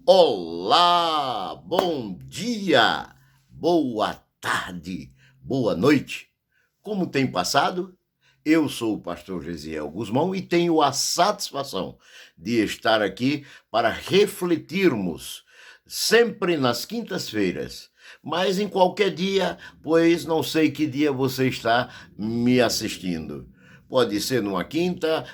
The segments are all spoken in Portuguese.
Olá, bom dia, boa tarde, boa noite. Como tem passado? Eu sou o pastor Gesiel Guzmão e tenho a satisfação de estar aqui para refletirmos, sempre nas quintas-feiras, mas em qualquer dia, pois não sei que dia você está me assistindo. Pode ser numa quinta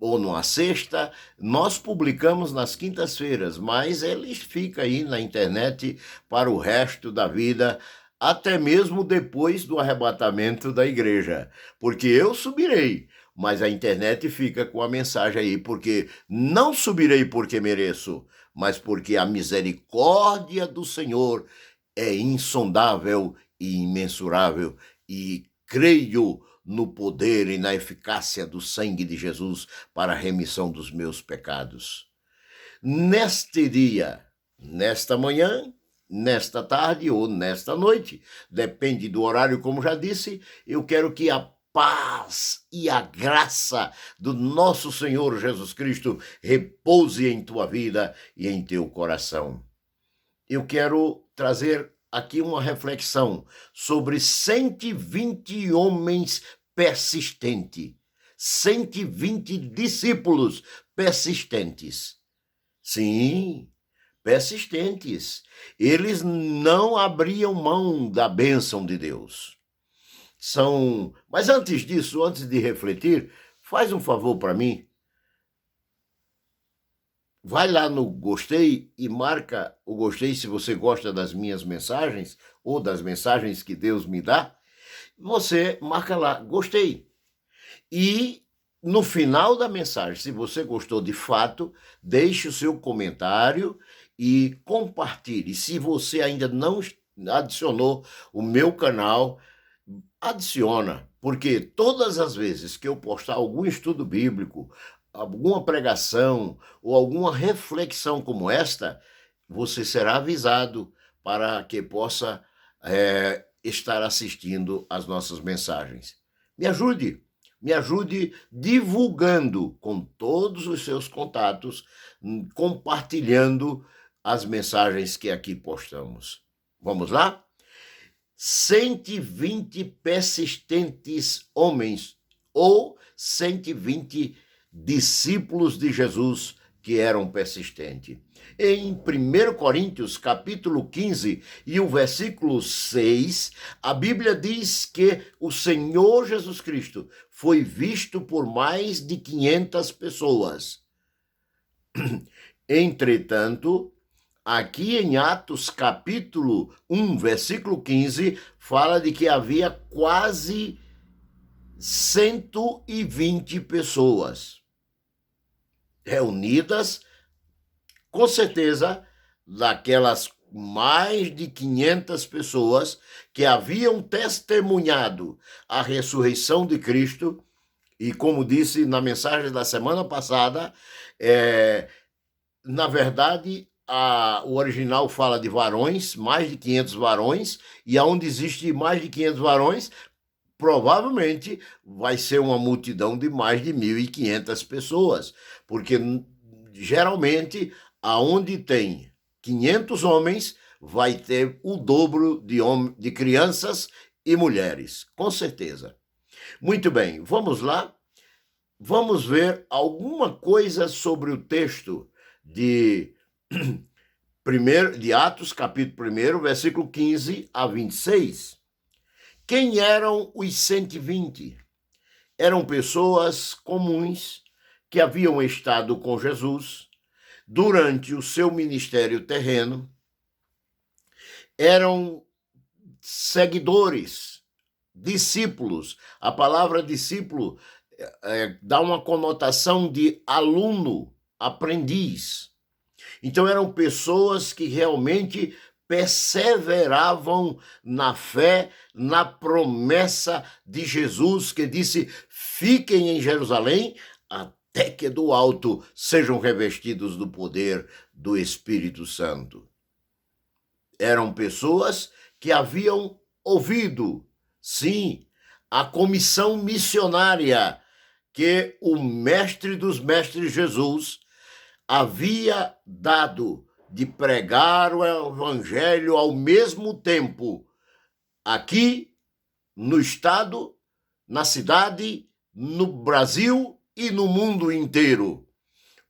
ou numa sexta. Nós publicamos nas quintas-feiras, mas ele fica aí na internet para o resto da vida, até mesmo depois do arrebatamento da igreja, porque eu subirei, mas a internet fica com a mensagem aí, porque não subirei porque mereço, mas porque a misericórdia do Senhor é insondável e imensurável, e creio no poder e na eficácia do sangue de Jesus para a remissão dos meus pecados. Neste dia, nesta manhã, nesta tarde ou nesta noite, depende do horário, como já disse, eu quero que a paz e a graça do nosso Senhor Jesus Cristo repouse em tua vida e em teu coração. Eu quero trazer aqui uma reflexão sobre 120 homens persistentes, 120 discípulos persistentes. Sim, persistentes. Eles não abriam mão da bênção de Deus. Mas antes disso, antes de refletir, faz um favor para mim. Vai lá no gostei e marca o gostei se você gosta das minhas mensagens ou das mensagens que Deus me dá. Você marca lá, gostei. E no final da mensagem, se você gostou de fato, deixe o seu comentário e compartilhe. Se você ainda não adicionou o meu canal, adiciona, porque todas as vezes que eu postar algum estudo bíblico, alguma pregação ou alguma reflexão como esta, você será avisado para que possa estar assistindo às nossas mensagens. Me ajude divulgando com todos os seus contatos, compartilhando as mensagens que aqui postamos. Vamos lá? 120 persistentes homens ou 120 discípulos de Jesus que eram persistentes. Em 1 Coríntios, capítulo 15 e o versículo 6, a Bíblia diz que o Senhor Jesus Cristo foi visto por mais de 500 pessoas. Entretanto, aqui em Atos, capítulo 1, versículo 15, fala de que havia quase 120 pessoas reunidas, com certeza, daquelas mais de 500 pessoas que haviam testemunhado a ressurreição de Cristo, e como disse na mensagem da semana passada, na verdade, o original fala de varões, mais de 500 varões, e aonde existe mais de 500 varões, provavelmente vai ser uma multidão de mais de 1.500 pessoas, porque geralmente aonde tem 500 homens vai ter o dobro de crianças e mulheres, com certeza. Muito bem, vamos lá? Vamos ver alguma coisa sobre o texto de Atos, capítulo 1, versículo 15 a 26. Quem eram os 120? Eram pessoas comuns que haviam estado com Jesus durante o seu ministério terreno, eram seguidores, discípulos. A palavra discípulo dá uma conotação de aluno, aprendiz. Então eram pessoas que realmente perseveravam na fé, na promessa de Jesus, que disse: fiquem em Jerusalém até que do alto sejam revestidos do poder do Espírito Santo. Eram pessoas que haviam ouvido, sim, a comissão missionária que o mestre dos mestres Jesus havia dado de pregar o evangelho ao mesmo tempo, aqui, no estado, na cidade, no Brasil e no mundo inteiro.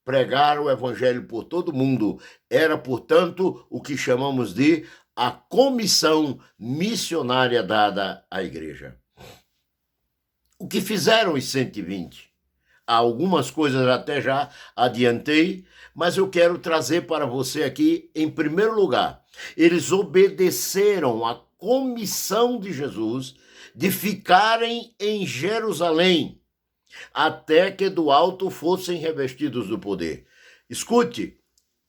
Pregar o evangelho por todo mundo era, portanto, o que chamamos de a comissão missionária dada à igreja. O que fizeram os 120? Algumas coisas até já adiantei, mas eu quero trazer para você aqui, em primeiro lugar, eles obedeceram à comissão de Jesus de ficarem em Jerusalém, até que do alto fossem revestidos do poder. Escute,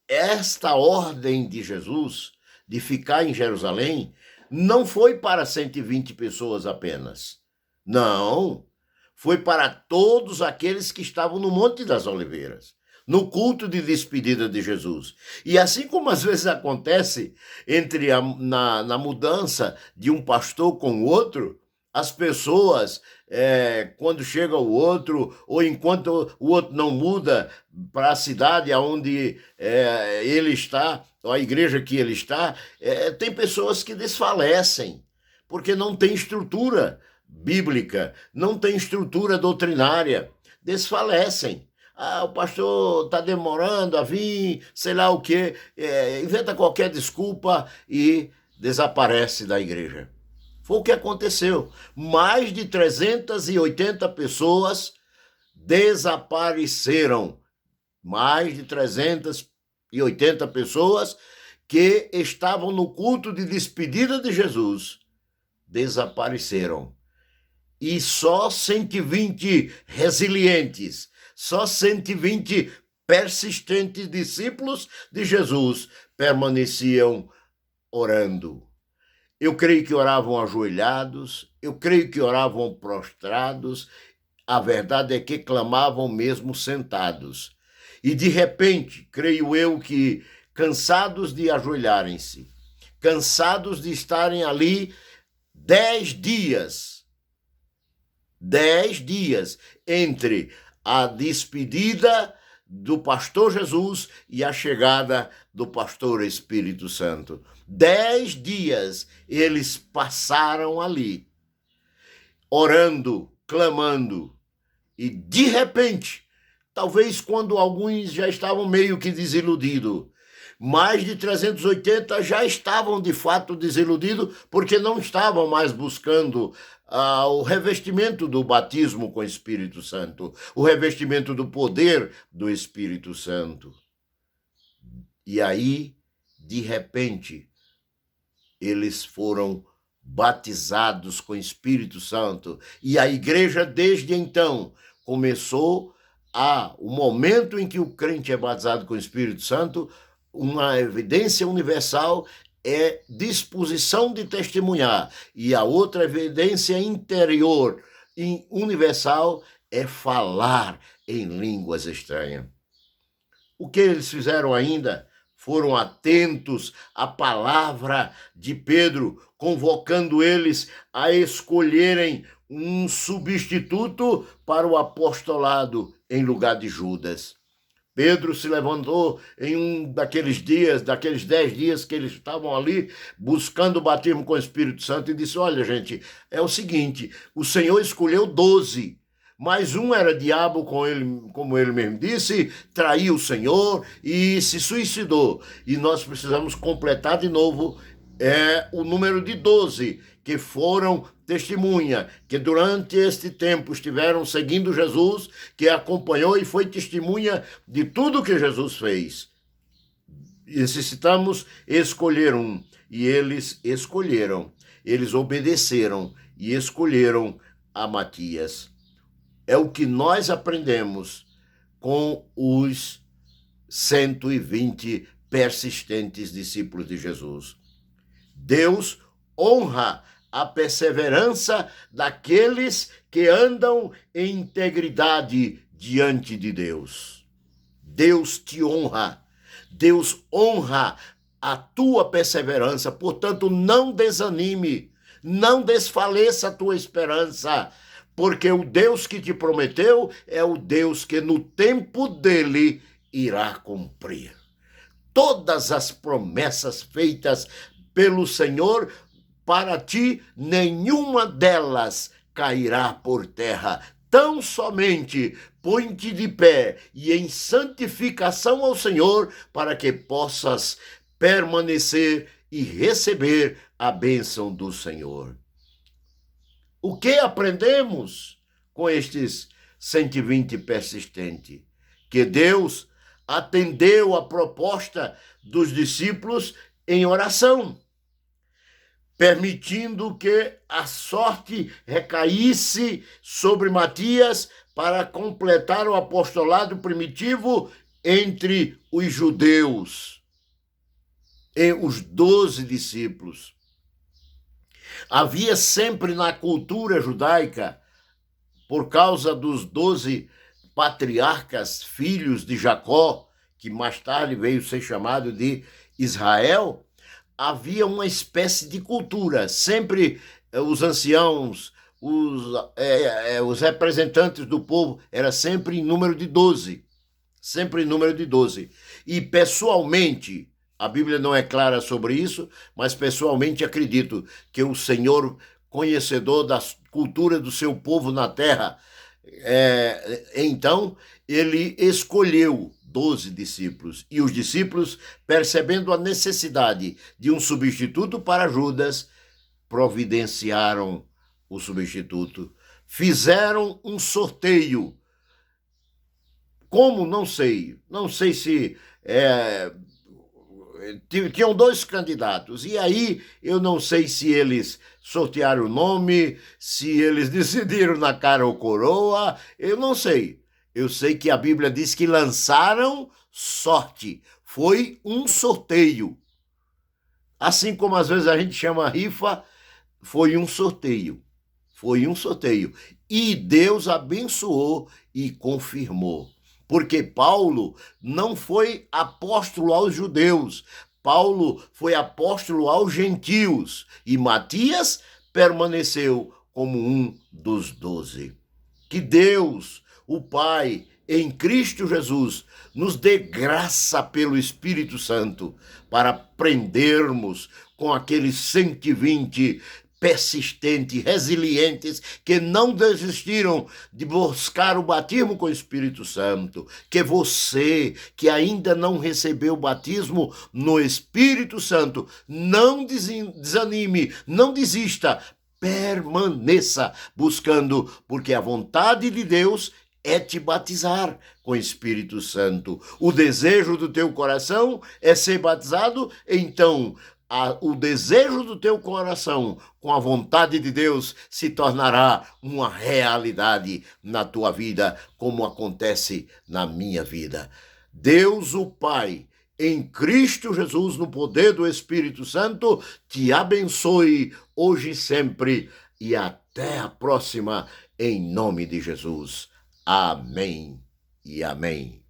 esta ordem de Jesus de ficar em Jerusalém não foi para 120 pessoas apenas. Não, foi para todos aqueles que estavam no Monte das Oliveiras, no culto de despedida de Jesus. E assim como às vezes acontece na mudança de um pastor com o outro, as pessoas, quando chega o outro, ou enquanto o outro não muda para a cidade onde ele está, ou a igreja que ele está, tem pessoas que desfalecem, porque não tem estrutura bíblica, não tem estrutura doutrinária, desfalecem. O pastor está demorando a vir, sei lá o quê, inventa qualquer desculpa e desaparece da igreja. Foi o que aconteceu. Mais de 380 pessoas desapareceram. Mais de 380 pessoas que estavam no culto de despedida de Jesus desapareceram. E só 120 resilientes, só 120 persistentes discípulos de Jesus permaneciam orando. Eu creio que oravam ajoelhados, eu creio que oravam prostrados, a verdade é que clamavam mesmo sentados. E de repente, creio eu que, cansados de ajoelharem-se, cansados de estarem ali 10 dias entre a despedida do pastor Jesus e a chegada do pastor Espírito Santo. 10 dias eles passaram ali, orando, clamando, e de repente, talvez quando alguns já estavam meio que desiludidos, mais de 380 já estavam de fato desiludidos, porque não estavam mais buscando o revestimento do batismo com o Espírito Santo, o revestimento do poder do Espírito Santo. E aí, de repente, eles foram batizados com o Espírito Santo. E a igreja, desde então, começou o momento em que o crente é batizado com o Espírito Santo, uma evidência universal é disposição de testemunhar, e a outra evidência interior e universal é falar em línguas estranhas. O que eles fizeram ainda? Foram atentos à palavra de Pedro, convocando eles a escolherem um substituto para o apostolado em lugar de Judas. Pedro se levantou em um daqueles 10 dias que eles estavam ali buscando o batismo com o Espírito Santo, e disse: olha, gente, é o seguinte, o Senhor escolheu 12, mas um era diabo, como ele mesmo disse, traiu o Senhor e se suicidou. E nós precisamos completar de novo o número de 12, que foram testemunha, que durante este tempo estiveram seguindo Jesus, que acompanhou e foi testemunha de tudo que Jesus fez. Necessitamos escolher um, e eles escolheram, eles obedeceram e escolheram a Matias. É o que nós aprendemos com os 120 persistentes discípulos de Jesus. Deus honra a perseverança daqueles que andam em integridade diante de Deus. Deus te honra. Deus honra a tua perseverança. Portanto, não desanime, não desfaleça a tua esperança, porque o Deus que te prometeu é o Deus que no tempo dele irá cumprir. todas as promessas feitas pelo Senhor para ti, nenhuma delas cairá por terra. Tão somente põe-te de pé e em santificação ao Senhor, para que possas permanecer e receber a bênção do Senhor. O que aprendemos com estes 120 persistentes? Que Deus atendeu a proposta dos discípulos em oração, permitindo que a sorte recaísse sobre Matias para completar o apostolado primitivo entre os judeus, e os 12 discípulos. Havia sempre na cultura judaica, por causa dos 12 patriarcas, filhos de Jacó, que mais tarde veio ser chamado de Israel, havia uma espécie de cultura. Sempre os anciãos, os representantes do povo, era sempre em número de 12. Sempre em número de 12. E pessoalmente, a Bíblia não é clara sobre isso, mas pessoalmente acredito que o Senhor, conhecedor da cultura do seu povo na terra, então ele escolheu 12 discípulos. E os discípulos, percebendo a necessidade de um substituto para Judas, providenciaram o substituto. Fizeram um sorteio. Como? Não sei. Não sei se... tinham 2 candidatos, e aí eu não sei se eles sortearam o nome, se eles decidiram na cara ou coroa, eu não sei. Eu sei que a Bíblia diz que lançaram sorte, foi um sorteio. Assim como às vezes a gente chama rifa, foi um sorteio. Foi um sorteio. E Deus abençoou e confirmou. Porque Paulo não foi apóstolo aos judeus, Paulo foi apóstolo aos gentios, e Matias permaneceu como um dos 12. Que Deus, o Pai, em Cristo Jesus, nos dê graça pelo Espírito Santo para aprendermos com aqueles 120 persistentes, resilientes, que não desistiram de buscar o batismo com o Espírito Santo. Que você, que ainda não recebeu o batismo no Espírito Santo, não desanime, não desista, permaneça buscando, porque a vontade de Deus é te batizar com o Espírito Santo. O desejo do teu coração é ser batizado, então o desejo do teu coração com a vontade de Deus se tornará uma realidade na tua vida, como acontece na minha vida. Deus, o Pai, em Cristo Jesus, no poder do Espírito Santo, te abençoe hoje e sempre, e até a próxima, em nome de Jesus. Amém e amém.